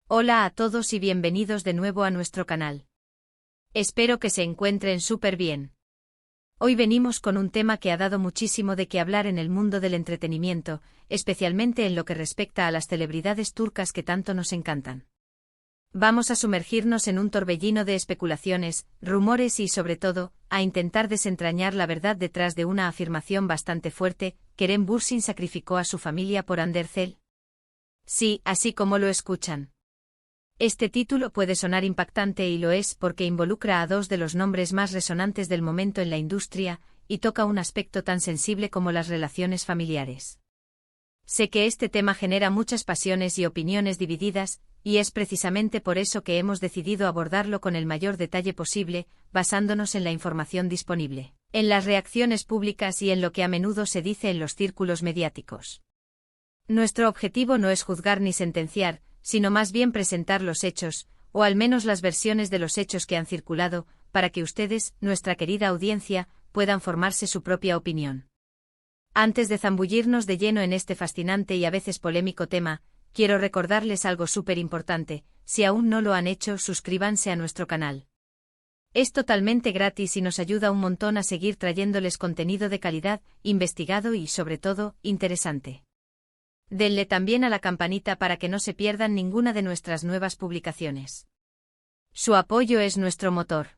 Hola a todos y bienvenidos de nuevo a nuestro canal. Espero que se encuentren súper bien. Hoy venimos con un tema que ha dado muchísimo de qué hablar en el mundo del entretenimiento, especialmente en lo que respecta a las celebridades turcas que tanto nos encantan. Vamos a sumergirnos en un torbellino de especulaciones, rumores y, sobre todo, a intentar desentrañar la verdad detrás de una afirmación bastante fuerte: Kerem Bürsin sacrificó a su familia por Hande Erçel. Sí, así como lo escuchan. Este título puede sonar impactante y lo es porque involucra a dos de los nombres más resonantes del momento en la industria, y toca un aspecto tan sensible como las relaciones familiares. Sé que este tema genera muchas pasiones y opiniones divididas, y es precisamente por eso que hemos decidido abordarlo con el mayor detalle posible, basándonos en la información disponible, en las reacciones públicas y en lo que a menudo se dice en los círculos mediáticos. Nuestro objetivo no es juzgar ni sentenciar, sino más bien presentar los hechos, o al menos las versiones de los hechos que han circulado, para que ustedes, nuestra querida audiencia, puedan formarse su propia opinión. Antes de zambullirnos de lleno en este fascinante y a veces polémico tema, quiero recordarles algo súper importante: si aún no lo han hecho, suscríbanse a nuestro canal. Es totalmente gratis y nos ayuda un montón a seguir trayéndoles contenido de calidad, investigado y, sobre todo, interesante. Denle también a la campanita para que no se pierdan ninguna de nuestras nuevas publicaciones. Su apoyo es nuestro motor.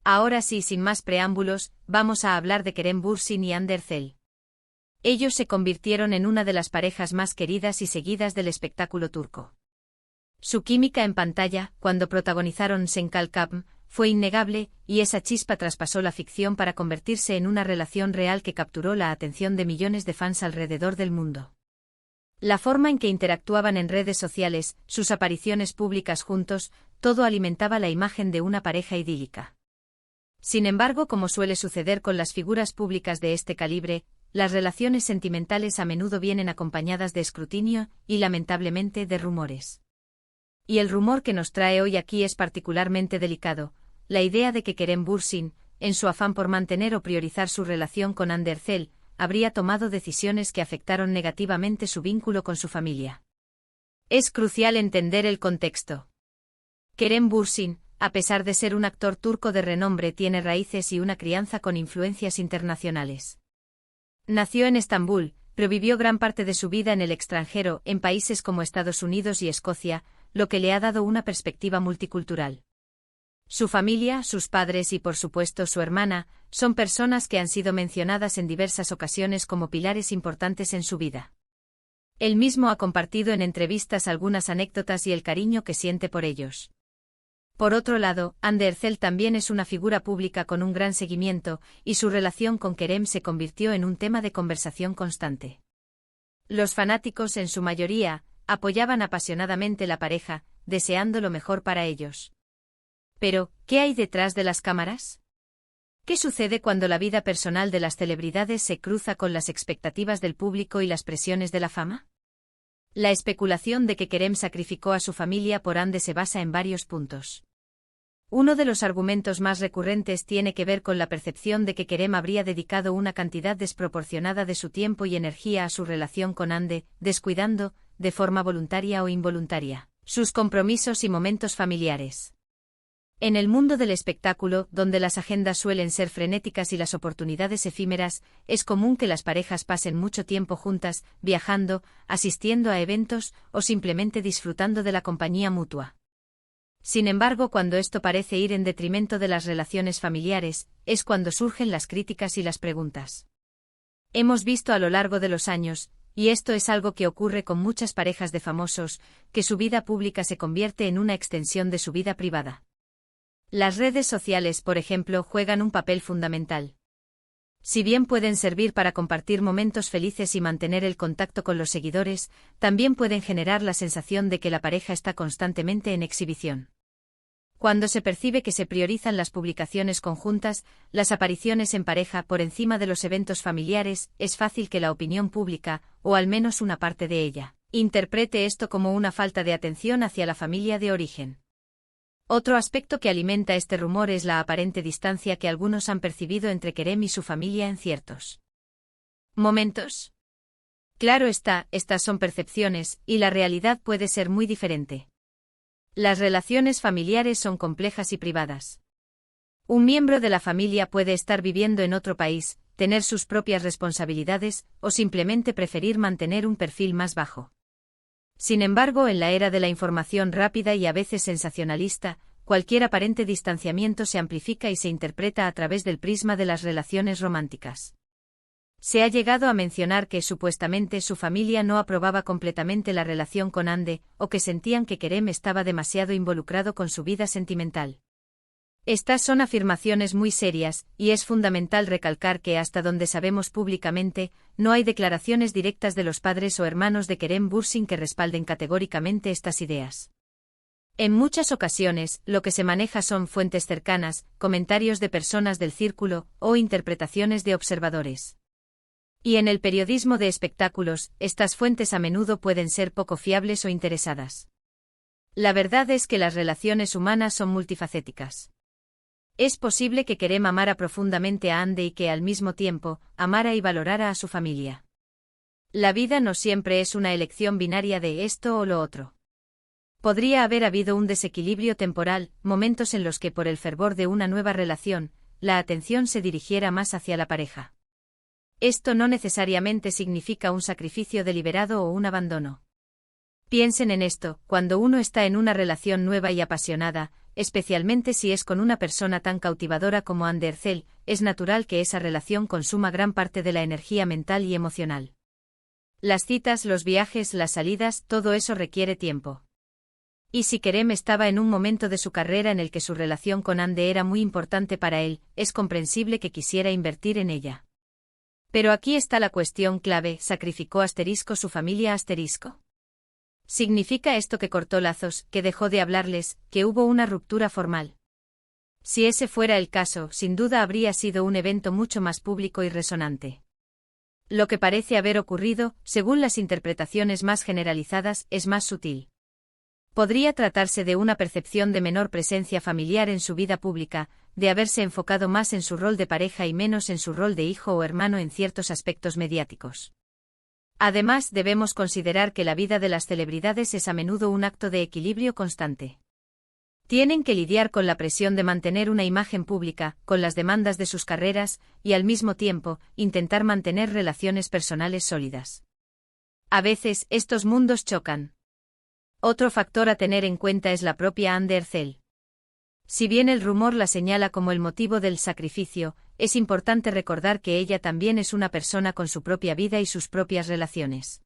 Ahora sí, sin más preámbulos, vamos a hablar de Kerem Bürsin y Hande Erçel. Ellos se convirtieron en una de las parejas más queridas y seguidas del espectáculo turco. Su química en pantalla, cuando protagonizaron Sen Kalkam, fue innegable, y esa chispa traspasó la ficción para convertirse en una relación real que capturó la atención de millones de fans alrededor del mundo. La forma en que interactuaban en redes sociales, sus apariciones públicas juntos, todo alimentaba la imagen de una pareja idílica. Sin embargo, como suele suceder con las figuras públicas de este calibre, las relaciones sentimentales a menudo vienen acompañadas de escrutinio y, lamentablemente, de rumores. Y el rumor que nos trae hoy aquí es particularmente delicado: la idea de que Kerem Bürsin, en su afán por mantener o priorizar su relación con Hande Erçel, habría tomado decisiones que afectaron negativamente su vínculo con su familia. Es crucial entender el contexto. Kerem Bürsin, a pesar de ser un actor turco de renombre, tiene raíces y una crianza con influencias internacionales. Nació en Estambul, pero vivió gran parte de su vida en el extranjero, en países como Estados Unidos y Escocia, lo que le ha dado una perspectiva multicultural. Su familia, sus padres y por supuesto su hermana, son personas que han sido mencionadas en diversas ocasiones como pilares importantes en su vida. Él mismo ha compartido en entrevistas algunas anécdotas y el cariño que siente por ellos. Por otro lado, Hande Erçel también es una figura pública con un gran seguimiento, y su relación con Kerem se convirtió en un tema de conversación constante. Los fanáticos, en su mayoría, apoyaban apasionadamente la pareja, deseando lo mejor para ellos. Pero, ¿qué hay detrás de las cámaras? ¿Qué sucede cuando la vida personal de las celebridades se cruza con las expectativas del público y las presiones de la fama? La especulación de que Kerem sacrificó a su familia por Hande se basa en varios puntos. Uno de los argumentos más recurrentes tiene que ver con la percepción de que Kerem habría dedicado una cantidad desproporcionada de su tiempo y energía a su relación con Hande, descuidando, de forma voluntaria o involuntaria, sus compromisos y momentos familiares. En el mundo del espectáculo, donde las agendas suelen ser frenéticas y las oportunidades efímeras, es común que las parejas pasen mucho tiempo juntas, viajando, asistiendo a eventos o simplemente disfrutando de la compañía mutua. Sin embargo, cuando esto parece ir en detrimento de las relaciones familiares, es cuando surgen las críticas y las preguntas. Hemos visto a lo largo de los años, y esto es algo que ocurre con muchas parejas de famosos, que su vida pública se convierte en una extensión de su vida privada. Las redes sociales, por ejemplo, juegan un papel fundamental. Si bien pueden servir para compartir momentos felices y mantener el contacto con los seguidores, también pueden generar la sensación de que la pareja está constantemente en exhibición. Cuando se percibe que se priorizan las publicaciones conjuntas, las apariciones en pareja por encima de los eventos familiares, es fácil que la opinión pública, o al menos una parte de ella, interprete esto como una falta de atención hacia la familia de origen. Otro aspecto que alimenta este rumor es la aparente distancia que algunos han percibido entre Kerem y su familia en ciertos momentos. Claro está, estas son percepciones, y la realidad puede ser muy diferente. Las relaciones familiares son complejas y privadas. Un miembro de la familia puede estar viviendo en otro país, tener sus propias responsabilidades, o simplemente preferir mantener un perfil más bajo. Sin embargo, en la era de la información rápida y a veces sensacionalista, cualquier aparente distanciamiento se amplifica y se interpreta a través del prisma de las relaciones románticas. Se ha llegado a mencionar que supuestamente su familia no aprobaba completamente la relación con Ande, o que sentían que Kerem estaba demasiado involucrado con su vida sentimental. Estas son afirmaciones muy serias, y es fundamental recalcar que hasta donde sabemos públicamente, no hay declaraciones directas de los padres o hermanos de Kerem Bürsin que respalden categóricamente estas ideas. En muchas ocasiones, lo que se maneja son fuentes cercanas, comentarios de personas del círculo, o interpretaciones de observadores. Y en el periodismo de espectáculos, estas fuentes a menudo pueden ser poco fiables o interesadas. La verdad es que las relaciones humanas son multifacéticas. Es posible que Kerem amara profundamente a Ande y que al mismo tiempo, amara y valorara a su familia. La vida no siempre es una elección binaria de esto o lo otro. Podría haber habido un desequilibrio temporal, momentos en los que por el fervor de una nueva relación, la atención se dirigiera más hacia la pareja. Esto no necesariamente significa un sacrificio deliberado o un abandono. Piensen en esto, cuando uno está en una relación nueva y apasionada, especialmente si es con una persona tan cautivadora como Ande Erçel, es natural que esa relación consuma gran parte de la energía mental y emocional. Las citas, los viajes, las salidas, todo eso requiere tiempo. Y si Kerem estaba en un momento de su carrera en el que su relación con Ande era muy importante para él, es comprensible que quisiera invertir en ella. Pero aquí está la cuestión clave: ¿sacrificó su familia? ¿Significa esto que cortó lazos, que dejó de hablarles, que hubo una ruptura formal? Si ese fuera el caso, sin duda habría sido un evento mucho más público y resonante. Lo que parece haber ocurrido, según las interpretaciones más generalizadas, es más sutil. Podría tratarse de una percepción de menor presencia familiar en su vida pública, de haberse enfocado más en su rol de pareja y menos en su rol de hijo o hermano en ciertos aspectos mediáticos. Además, debemos considerar que la vida de las celebridades es a menudo un acto de equilibrio constante. Tienen que lidiar con la presión de mantener una imagen pública, con las demandas de sus carreras, y al mismo tiempo, intentar mantener relaciones personales sólidas. A veces, estos mundos chocan. Otro factor a tener en cuenta es la propia Ande Erçel. Si bien el rumor la señala como el motivo del sacrificio, es importante recordar que ella también es una persona con su propia vida y sus propias relaciones.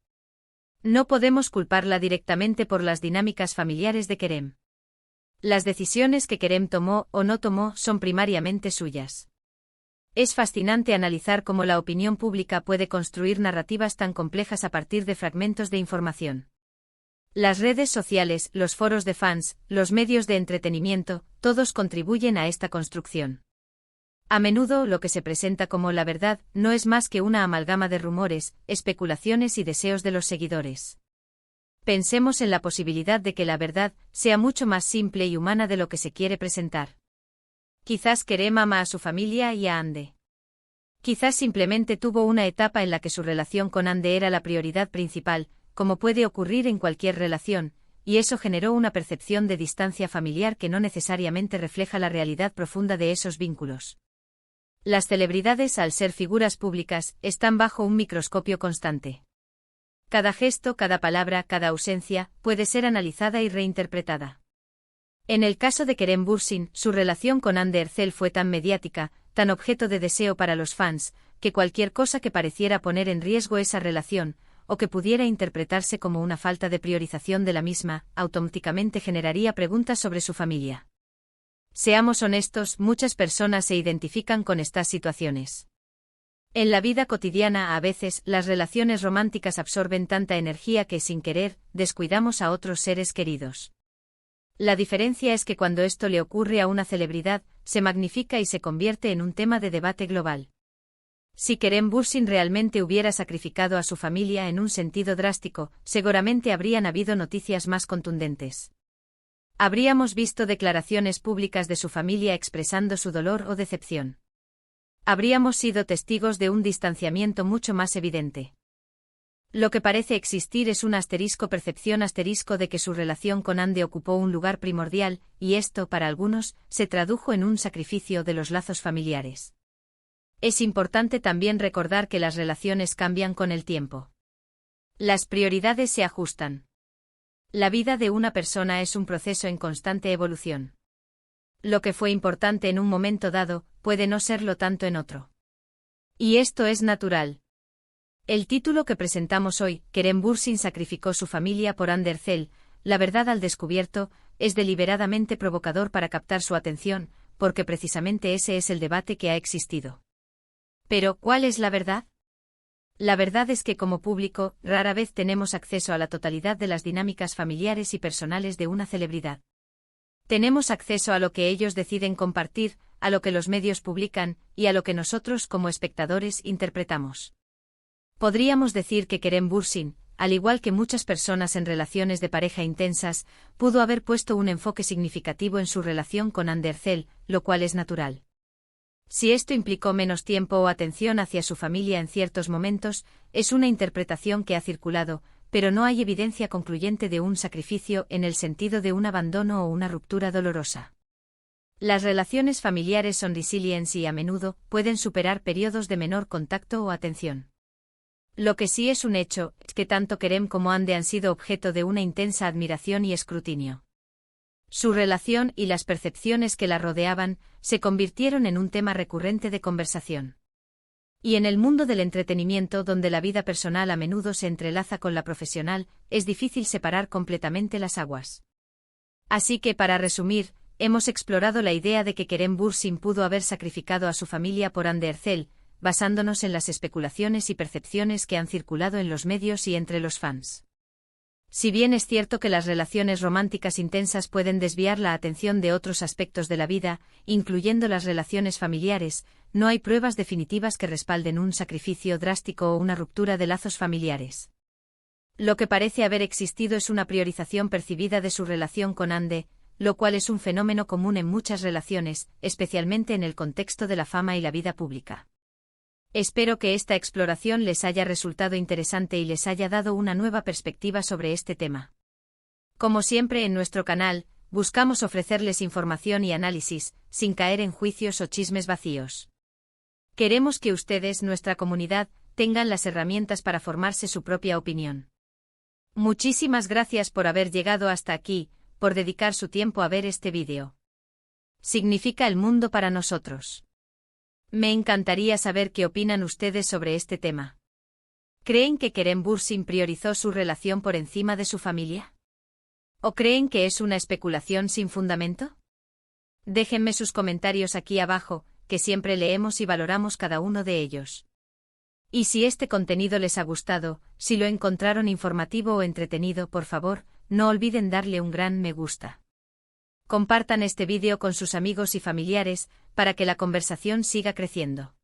No podemos culparla directamente por las dinámicas familiares de Kerem. Las decisiones que Kerem tomó o no tomó son primariamente suyas. Es fascinante analizar cómo la opinión pública puede construir narrativas tan complejas a partir de fragmentos de información. Las redes sociales, los foros de fans, los medios de entretenimiento, todos contribuyen a esta construcción. A menudo lo que se presenta como la verdad no es más que una amalgama de rumores, especulaciones y deseos de los seguidores. Pensemos en la posibilidad de que la verdad sea mucho más simple y humana de lo que se quiere presentar. Quizás Kerem ama a su familia y a Ande. Quizás simplemente tuvo una etapa en la que su relación con Ande era la prioridad principal, como puede ocurrir en cualquier relación, y eso generó una percepción de distancia familiar que no necesariamente refleja la realidad profunda de esos vínculos. Las celebridades, al ser figuras públicas, están bajo un microscopio constante. Cada gesto, cada palabra, cada ausencia, puede ser analizada y reinterpretada. En el caso de Kerem Bürsin, su relación con Ande Erçel fue tan mediática, tan objeto de deseo para los fans, que cualquier cosa que pareciera poner en riesgo esa relación, o que pudiera interpretarse como una falta de priorización de la misma, automáticamente generaría preguntas sobre su familia. Seamos honestos, muchas personas se identifican con estas situaciones. En la vida cotidiana, a veces, las relaciones románticas absorben tanta energía que, sin querer, descuidamos a otros seres queridos. La diferencia es que cuando esto le ocurre a una celebridad, se magnifica y se convierte en un tema de debate global. Si Kerem Bürsin realmente hubiera sacrificado a su familia en un sentido drástico, seguramente habrían habido noticias más contundentes. Habríamos visto declaraciones públicas de su familia expresando su dolor o decepción. Habríamos sido testigos de un distanciamiento mucho más evidente. Lo que parece existir es una percepción de que su relación con Andy ocupó un lugar primordial, y esto, para algunos, se tradujo en un sacrificio de los lazos familiares. Es importante también recordar que las relaciones cambian con el tiempo. Las prioridades se ajustan. La vida de una persona es un proceso en constante evolución. Lo que fue importante en un momento dado, puede no serlo tanto en otro. Y esto es natural. El título que presentamos hoy, Kerem Bürsin sacrificó su familia por Hande Erçel, la verdad al descubierto, es deliberadamente provocador para captar su atención, porque precisamente ese es el debate que ha existido. Pero, ¿cuál es la verdad? La verdad es que como público, rara vez tenemos acceso a la totalidad de las dinámicas familiares y personales de una celebridad. Tenemos acceso a lo que ellos deciden compartir, a lo que los medios publican, y a lo que nosotros como espectadores interpretamos. Podríamos decir que Kerem Bürsin, al igual que muchas personas en relaciones de pareja intensas, pudo haber puesto un enfoque significativo en su relación con Hande Erçel, lo cual es natural. Si esto implicó menos tiempo o atención hacia su familia en ciertos momentos, es una interpretación que ha circulado, pero no hay evidencia concluyente de un sacrificio en el sentido de un abandono o una ruptura dolorosa. Las relaciones familiares son resilientes y a menudo pueden superar periodos de menor contacto o atención. Lo que sí es un hecho, es que tanto Kerem como Hande han sido objeto de una intensa admiración y escrutinio. Su relación y las percepciones que la rodeaban se convirtieron en un tema recurrente de conversación. Y en el mundo del entretenimiento, donde la vida personal a menudo se entrelaza con la profesional, es difícil separar completamente las aguas. Así que, para resumir, hemos explorado la idea de que Kerem Bürsin pudo haber sacrificado a su familia por Hande Erçel, basándonos en las especulaciones y percepciones que han circulado en los medios y entre los fans. Si bien es cierto que las relaciones románticas intensas pueden desviar la atención de otros aspectos de la vida, incluyendo las relaciones familiares, no hay pruebas definitivas que respalden un sacrificio drástico o una ruptura de lazos familiares. Lo que parece haber existido es una priorización percibida de su relación con Hande, lo cual es un fenómeno común en muchas relaciones, especialmente en el contexto de la fama y la vida pública. Espero que esta exploración les haya resultado interesante y les haya dado una nueva perspectiva sobre este tema. Como siempre en nuestro canal, buscamos ofrecerles información y análisis, sin caer en juicios o chismes vacíos. Queremos que ustedes, nuestra comunidad, tengan las herramientas para formarse su propia opinión. Muchísimas gracias por haber llegado hasta aquí, por dedicar su tiempo a ver este vídeo. Significa el mundo para nosotros. Me encantaría saber qué opinan ustedes sobre este tema. ¿Creen que Kerem Bürsin priorizó su relación por encima de su familia? ¿O creen que es una especulación sin fundamento? Déjenme sus comentarios aquí abajo, que siempre leemos y valoramos cada uno de ellos. Y si este contenido les ha gustado, si lo encontraron informativo o entretenido, por favor, no olviden darle un gran me gusta. Compartan este vídeo con sus amigos y familiares, para que la conversación siga creciendo.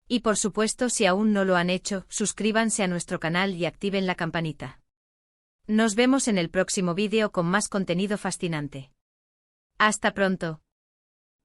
Y por supuesto, si aún no lo han hecho, suscríbanse a nuestro canal y activen la campanita. Nos vemos en el próximo vídeo con más contenido fascinante. Hasta pronto.